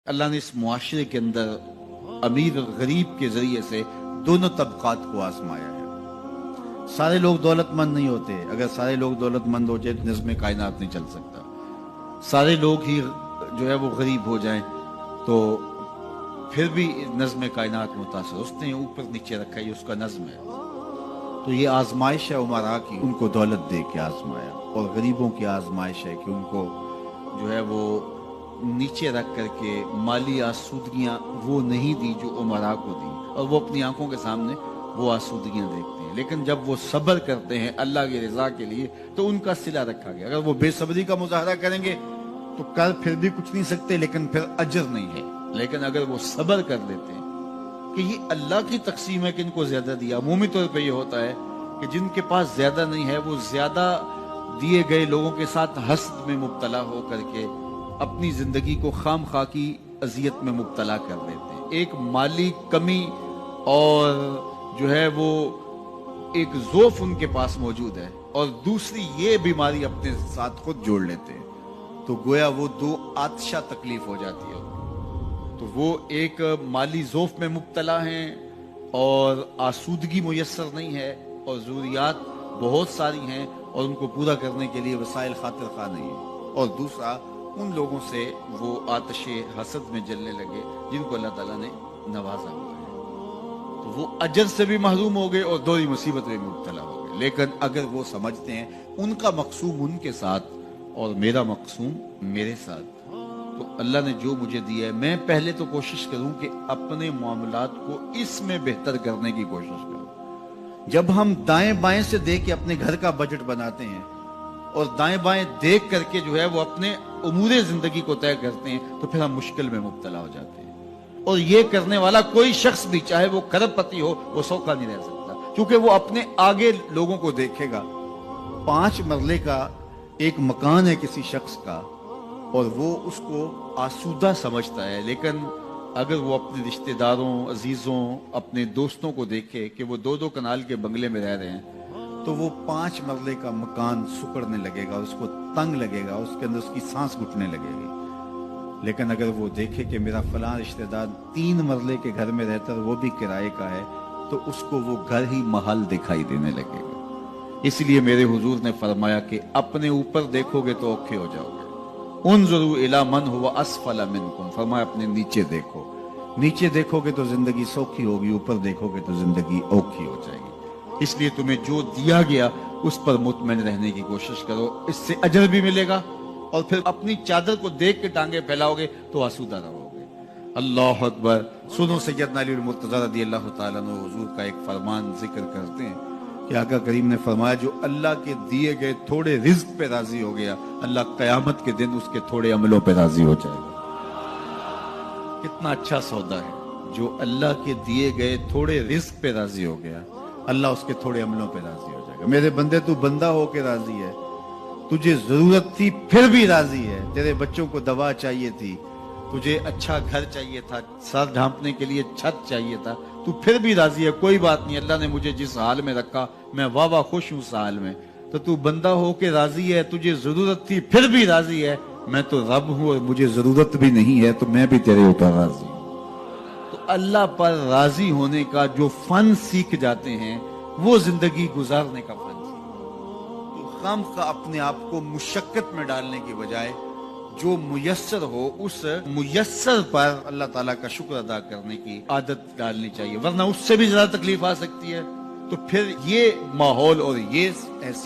اللہ نے اس معاشرے کے اندر امیر اور غریب کے ذریعے سے دونوں طبقات کو آزمایا ہے۔ سارے لوگ دولت مند نہیں ہوتے۔ اگر سارے لوگ دولت مند ہو جائے تو نظم کائنات نہیں چل سکتا۔ سارے لوگ ہی جو ہے وہ غریب ہو جائیں تو پھر بھی نظم کائنات متاثر۔ اس نے اوپر نیچے رکھا، یہ اس کا نظم ہے۔ تو یہ آزمائش ہے عمرا کی، ان کو دولت دے کے آزمایا، اور غریبوں کی آزمائش ہے کہ ان کو جو ہے وہ نیچے رکھ کر کے مالی آسودگیاں وہ نہیں دی جو عمرا کو دی، اور وہ اپنی آنکھوں کے سامنے وہ آسودگیاں دیکھتے ہیں۔ لیکن جب وہ صبر کرتے ہیں اللہ کی رضا کے لیے تو ان کا صلہ رکھا گیا۔ اگر وہ بے صبری کا مظاہرہ کریں گے تو کر پھر بھی کچھ نہیں سکتے، لیکن پھر اجر نہیں ہے۔ لیکن اگر وہ صبر کر لیتے ہیں کہ یہ اللہ کی تقسیم ہے کہ ان کو زیادہ دیا۔ عمومی طور پہ یہ ہوتا ہے کہ جن کے پاس زیادہ نہیں ہے وہ زیادہ دیے گئے لوگوں کے ساتھ حسد میں مبتلا ہو کر کے اپنی زندگی کو خام خواہ کی اذیت میں مبتلا کر دیتے ہیں۔ ایک مالی کمی اور جو ہے وہ ایک ضعف ان کے پاس موجود ہے، اور دوسری یہ بیماری اپنے ساتھ خود جوڑ لیتے ہیں، تو گویا وہ دو آتشہ تکلیف ہو جاتی ہے۔ تو وہ ایک مالی ضعف میں مبتلا ہیں اور آسودگی میسر نہیں ہے، اور ضروریات بہت ساری ہیں اور ان کو پورا کرنے کے لیے وسائل خاطر خواہ نہیں ہے۔ اور دوسرا ان لوگوں سے وہ آتش حسد میں جلنے لگے جن کو اللہ تعالیٰ نے نوازا ہوا ہے، تو وہ اجر سے بھی محروم ہو گئے اور دوہری مصیبت میں مبتلا ہو گئے۔ لیکن اگر وہ سمجھتے ہیں ان کا مقسوم ان کے ساتھ اور میرا مقسوم میرے ساتھ، تو اللہ نے جو مجھے دیا ہے میں پہلے تو کوشش کروں کہ اپنے معاملات کو اس میں بہتر کرنے کی کوشش کروں۔ جب ہم دائیں بائیں سے دیکھ کے اپنے گھر کا بجٹ بناتے ہیں اور دائیں بائیں دیکھ کر کے جو ہے وہ اپنے امور زندگی کو طے کرتے ہیں تو پھر ہم مشکل میں مبتلا ہو جاتے ہیں۔ اور یہ کرنے والا کوئی شخص بھی، چاہے وہ کروڑ پتی ہو، وہ سوکھا نہیں رہ سکتا، کیونکہ وہ اپنے آگے لوگوں کو دیکھے گا۔ 5 مرلے کا ایک مکان ہے کسی شخص کا اور وہ اس کو آسودہ سمجھتا ہے، لیکن اگر وہ اپنے رشتہ داروں، عزیزوں، اپنے دوستوں کو دیکھے کہ وہ 2 کنال کے بنگلے میں رہ رہے ہیں تو وہ 5 مرلے کا مکان سکڑنے لگے گا، اس کو تنگ لگے گا، اس کے اندر اس کی سانس گھٹنے لگے گی۔ لیکن اگر وہ دیکھے کہ میرا فلاں رشتہ دار 3 مرلے کے گھر میں رہتا ہے، وہ بھی کرائے کا ہے، تو اس کو وہ گھر ہی محل دکھائی دینے لگے گا۔ اس لیے میرے حضور نے فرمایا کہ اپنے اوپر دیکھو گے تو اوکھے ہو جاؤ گے۔ انظروا الی من هو اسفل منکم، فرمایا اپنے نیچے دیکھو۔ نیچے دیکھو گے تو زندگی سوکھی ہوگی، اوپر دیکھو گے تو زندگی اوکھی ہو جائے گی۔ اس لیے تمہیں جو دیا گیا اس پر مطمئن رہنے کی کوشش کرو، اس سے اجر بھی ملے گا، اور پھر اپنی چادر کو دیکھ کے ٹانگیں پھیلاؤ گے تو آسودہ رہو گے۔ اللہ اکبر۔ سنو سیدنا علی المرتضی رضی اللہ تعالیٰ عنہ حضور کا ایک فرمان ذکر کرتے ہیں کہ آقا کریم نے فرمایا جو اللہ کے دیے گئے تھوڑے رزق پہ راضی ہو گیا، اللہ قیامت کے دن اس کے تھوڑے عملوں پہ راضی ہو جائے گا۔ کتنا اچھا سودا ہے۔ جو اللہ کے دیے گئے تھوڑے رزق پہ راضی ہو گیا، اللہ اس کے تھوڑے عملوں پہ راضی ہو جائے گا۔ میرے بندے تو بندہ ہو کے راضی ہے، تجھے ضرورت تھی پھر بھی راضی ہے، تیرے بچوں کو دوا چاہیے تھی، تجھے اچھا گھر چاہیے تھا، سر ڈھانپنے کے لیے چھت چاہیے تھا، تو پھر بھی راضی ہے۔ کوئی بات نہیں، اللہ نے مجھے جس حال میں رکھا میں واہ خوش ہوں اس حال میں، تو بندہ ہو کے راضی ہے، تجھے ضرورت تھی پھر بھی راضی ہے۔ میں تو رب ہوں اور مجھے ضرورت بھی نہیں ہے، تو میں بھی تیرے اوپر راضی ہوں۔ تو اللہ پر راضی ہونے کا جو فن سیکھ جاتے ہیں وہ زندگی گزارنے کا فن سیکھ۔ تو خام خواہ اپنے آپ کو مشقت میں ڈالنے کی بجائے جو میسر ہو اس میسر پر اللہ تعالیٰ کا شکر ادا کرنے کی عادت ڈالنی چاہیے، ورنہ اس سے بھی زیادہ تکلیف آ سکتی ہے۔ تو پھر یہ ماحول اور یہ ایسی